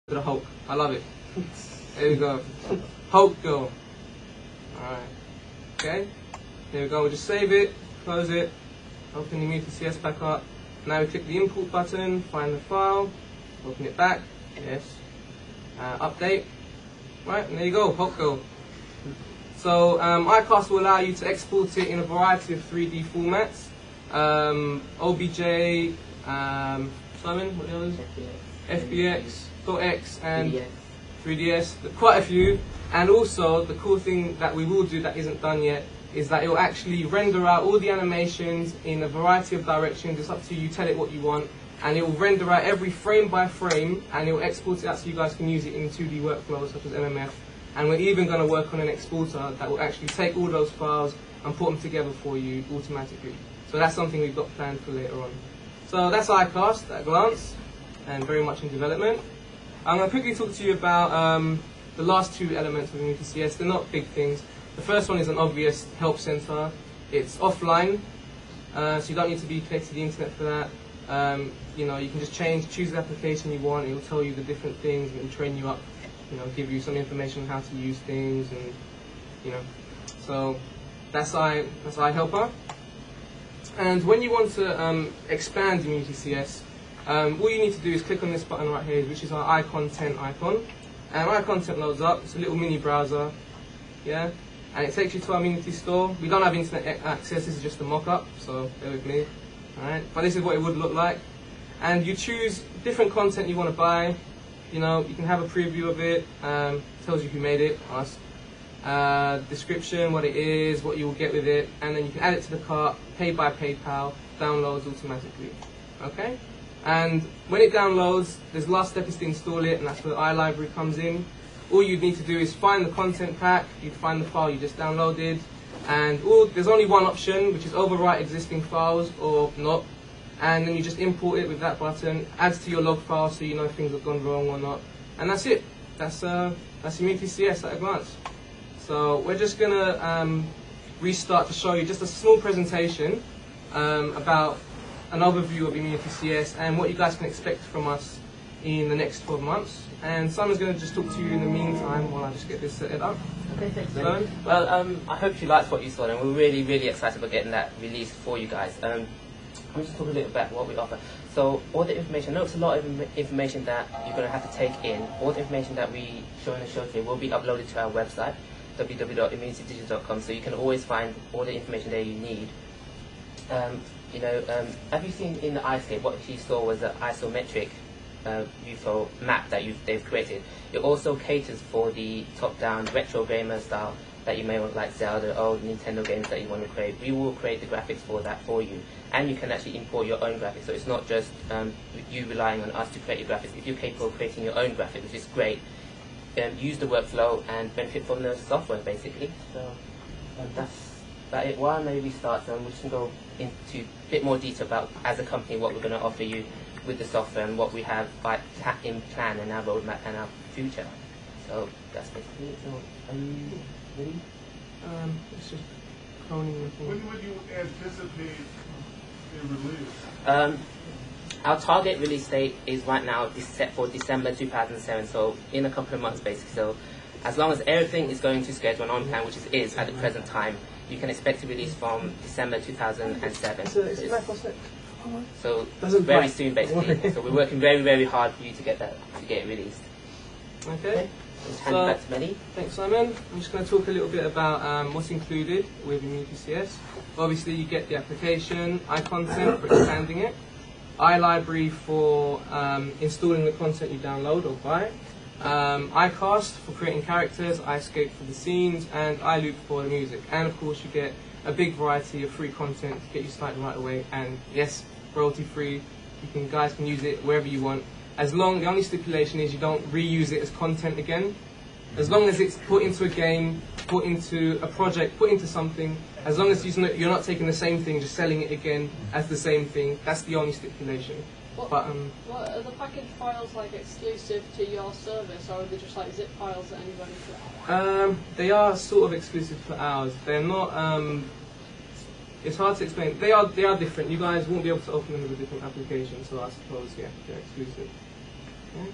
The Hulk. I love it. There we go. Hulk girl. Alright. Okay. There we go. We'll just save it, close it, open the ImmunityCS back up. Now we click the import button, find the file, open it back. Yes. Update. Right, and there you go, Hulk girl. So iCast will allow you to export it in a variety of 3D formats. OBJ, Simon, what are the others? FBX, .x, and 3DS. Quite a few. And also, the cool thing that we will do that isn't done yet is that it will actually render out all the animations in a variety of directions. It's up to you, you tell it what you want. And it will render out every frame by frame, and it will export it out so you guys can use it in 2D workflows such as MMF. And we're even going to work on an exporter that will actually take all those files and put them together for you automatically. So that's something we've got planned for later on. So that's iCast at a glance, and very much in development. I'm going to quickly talk to you about the last two elements of ImmunityCS. They're not big things. The first one is an obvious help center. It's offline, so you don't need to be connected to the internet for that. You know, you can just choose the application you want. It will tell you the different things, and it will train you up. You know, give you some information on how to use things, and you know. So that's iHelper. And when you want to expand ImmunityCS, all you need to do is click on this button right here, which is our iContent icon. And iContent loads up. It's a little mini browser, yeah. And it takes you to our Immunity store. We don't have internet access. This is just a mock-up, so bear with me. All right. But this is what it would look like. And you choose different content you want to buy. You know, you can have a preview of it. Tells you who made it, us. Description, what it is, what you will get with it, and then you can add it to the cart, pay by PayPal, downloads automatically. Okay? And when it downloads, the last step is to install it, and that's where the iLibrary comes in. All you need to do is find the content pack, you find the file you just downloaded, and there's only one option, which is overwrite existing files or not. And then you just import it with that button, adds to your log file so you know if things have gone wrong or not. And that's it. That's ImmunityCS at a glance. So we're just going to restart to show you just a small presentation about an overview of ImmunityCS and what you guys can expect from us in the next 12 months. And Simon's going to just talk to you in the meantime while I just get this set up. Okay, thanks. Well, I hope you liked what you saw, and we're really, really excited about getting that released for you guys. I'm just talking a little about what we offer. So all the information, I know it's a lot of information that you're going to have to take in. All the information that we show in the show today will be uploaded to our website, www.immunitydigital.com, so you can always find all the information there you need. You know, have you seen in the iScape, what you saw was an isometric UFO map that they've created. It also caters for the top-down retro gamer style that you may want, like Zelda or Nintendo games that you want to create. We will create the graphics for that for you, and you can actually import your own graphics. So it's not just you relying on us to create your graphics. If you're capable of creating your own graphics, which is great, use the workflow and benefit from the software, basically. So that's about it. While maybe start, we can go into a bit more detail about, as a company, what we're going to offer you with the software and what we have in plan and our roadmap and our future. So that's basically it. So are you ready? It's just cloning the thing. When would you anticipate a release? Our target release date is right now set for December 2007, so in a couple of months basically. So as long as everything is going to schedule and on plan, which it is at the present time, you can expect to release from December 2007. So very soon basically. So we're working very, very hard for you to get it released. Okay. Just hand it back to Melly. Thanks, Simon. I'm just going to talk a little bit about what's included with ImmunityCS. Obviously, you get the application, iContent for expanding it, iLibrary for installing the content you download or buy, iCast for creating characters, iScape for the scenes, and iLoop for the music. And of course, you get a big variety of free content to get you started right away. And yes, royalty-free. Guys can use it wherever you want. The only stipulation is you don't reuse it as content again. As long as it's put into a game, put into a project, put into something, as long as you're not taking the same thing, just selling it again as the same thing, that's the only stipulation. What are the package files like exclusive to your service, or are they just like zip files that anybody can? They are sort of exclusive to ours. They're not. It's hard to explain. They are different. You guys won't be able to open them with a different application, so I suppose they're exclusive. Okay.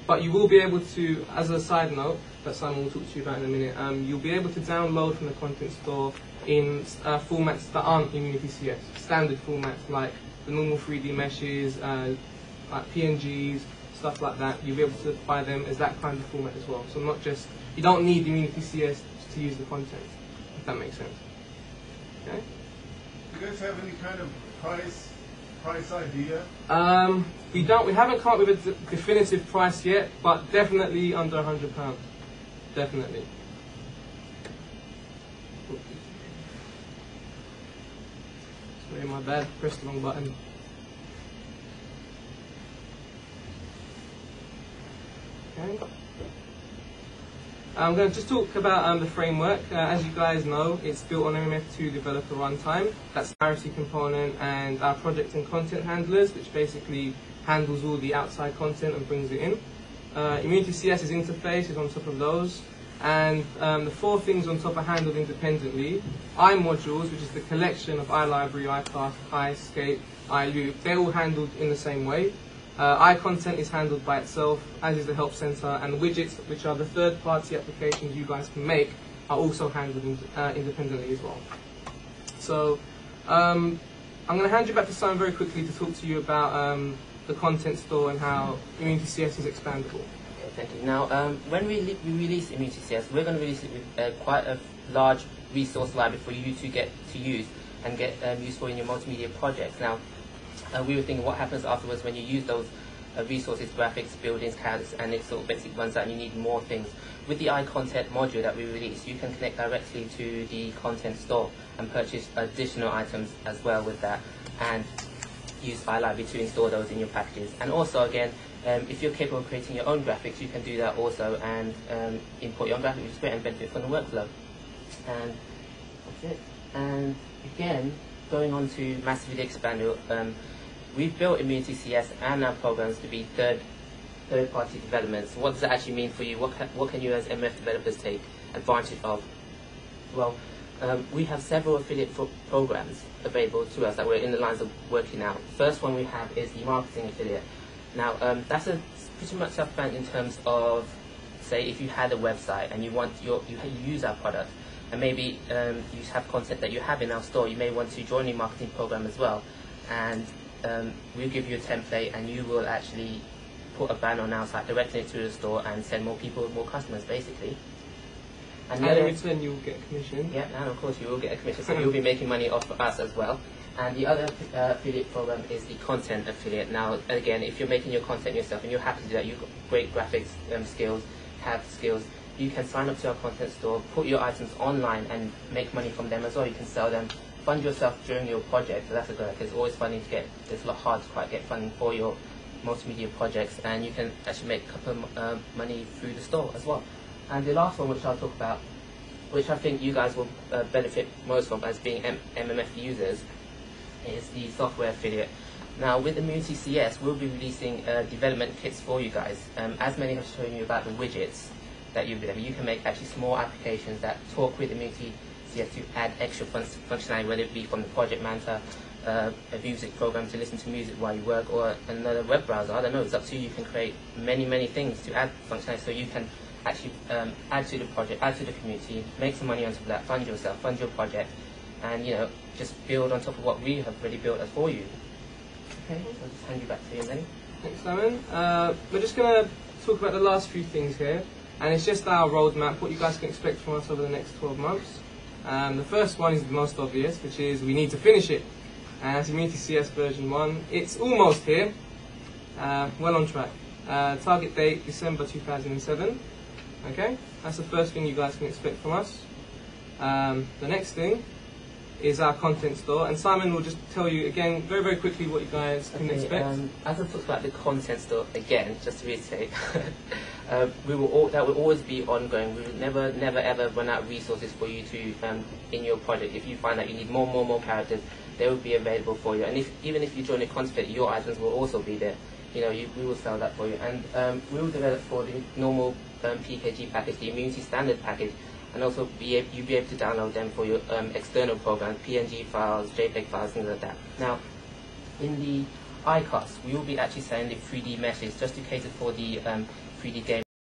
But you will be able to, as a side note, that Simon will talk to you about in a minute, you'll be able to download from the content store in formats that aren't ImmunityCS, standard formats like the normal 3D meshes, like PNGs, stuff like that. You'll be able to buy them as that kind of format as well. So not just, you don't need ImmunityCS to use the content, if that makes sense. Okay? Do you guys have any kind of price idea? We haven't come up with a definitive price yet, but definitely under £100. Definitely. Sorry, my bad, pressed the wrong button. Okay. I'm going to just talk about the framework. As you guys know, it's built on MMF2 developer runtime. That's the narrative component and our project and content handlers, which basically handles all the outside content and brings it in. ImmunityCS's interface is on top of those. And the 4 things on top are handled independently. iModules, which is the collection of iLibrary, iCast, iScape, iLoop, they're all handled in the same way. iContent is handled by itself, as is the Help Center, and the widgets, which are the third-party applications you guys can make, are also handled independently as well. So I'm going to hand you back to Simon very quickly to talk to you about the content store and how ImmunityCS is expandable. Okay, thank you. Now, when we release ImmunityCS, we're going to release it with quite a large resource library for you to get to use and get useful in your multimedia projects. Now, we were thinking what happens afterwards when you use those resources, graphics, buildings, CADs, and it sort of basically runs out and you need more things. With the iContent module that we release, you can connect directly to the content store and purchase additional items as well with that, and use iLibrary to install those in your packages. And also, again, if you're capable of creating your own graphics, you can do that also and import your own graphics, which is great and benefit from the workflow. And that's it. And again, going on to massively expanded, we've built ImmunityCS and our programs to be third-party developments. What does that actually mean for you? What can you as MF developers take advantage of? Well, we have several affiliate programs available to us that we're in the lines of working out. First one we have is the marketing affiliate. Now, that's pretty much self-explanatory in terms of, say, if you had a website and you use our product, and maybe you have content that you have in our store, you may want to join the marketing program as well. And we'll give you a template and you will actually put a banner on our site, directing it to the store and send more people, more customers basically. And in return you'll get a commission. Yeah, and of course you will get a commission, so you'll be making money off of us as well. And the other affiliate program is the content affiliate. Now again, if you're making your content yourself and you're happy to do that, you've got great graphics skills, you can sign up to our content store, put your items online and make money from them as well. You can sell them, fund yourself during your project, so that's a good idea. It's always funding to get, it's a lot hard to quite get funding for your multimedia projects, and you can actually make a couple of money through the store as well. And the last one, which I'll talk about, which I think you guys will benefit most from as being MMF users, is the software affiliate. Now with ImmunityCS, we'll be releasing development kits for you guys. As many have shown you about the widgets that you can make actually small applications that talk with ImmunityCS to add extra functionality, whether it be from the project manager, a music program to listen to music while you work, or another web browser. I don't know, it's up to you. You can create many things to add functionality, so you can actually add to the project, add to the community, make some money on top of that, fund yourself, fund your project, and just build on top of what we have already built for you. Okay, so I'll just hand you back to you, Melly. Thanks, Simon. We're just going to talk about the last few things here, and it's just our roadmap, what you guys can expect from us over the next 12 months. The first one is the most obvious, which is we need to finish it. And that's ImmunityCS version 1. It's almost here, well on track. Target date December 2007. Okay, that's the first thing you guys can expect from us. The next thing is our content store, and Simon will just tell you again very quickly what you guys can expect. As I talked about the content store again, just to reiterate, that will always be ongoing. We will never ever run out of resources for you to in your project. If you find that you need more characters, they will be available for you. And even if you join the content, your items will also be there. We will sell that for you, and we will develop for the normal PKG package, the Immunity Standard package, and also you'll be able to download them for your external programs, PNG files, JPEG files, things like that. Now, in the iCast, we will be actually selling the 3D meshes just to cater for the 3D game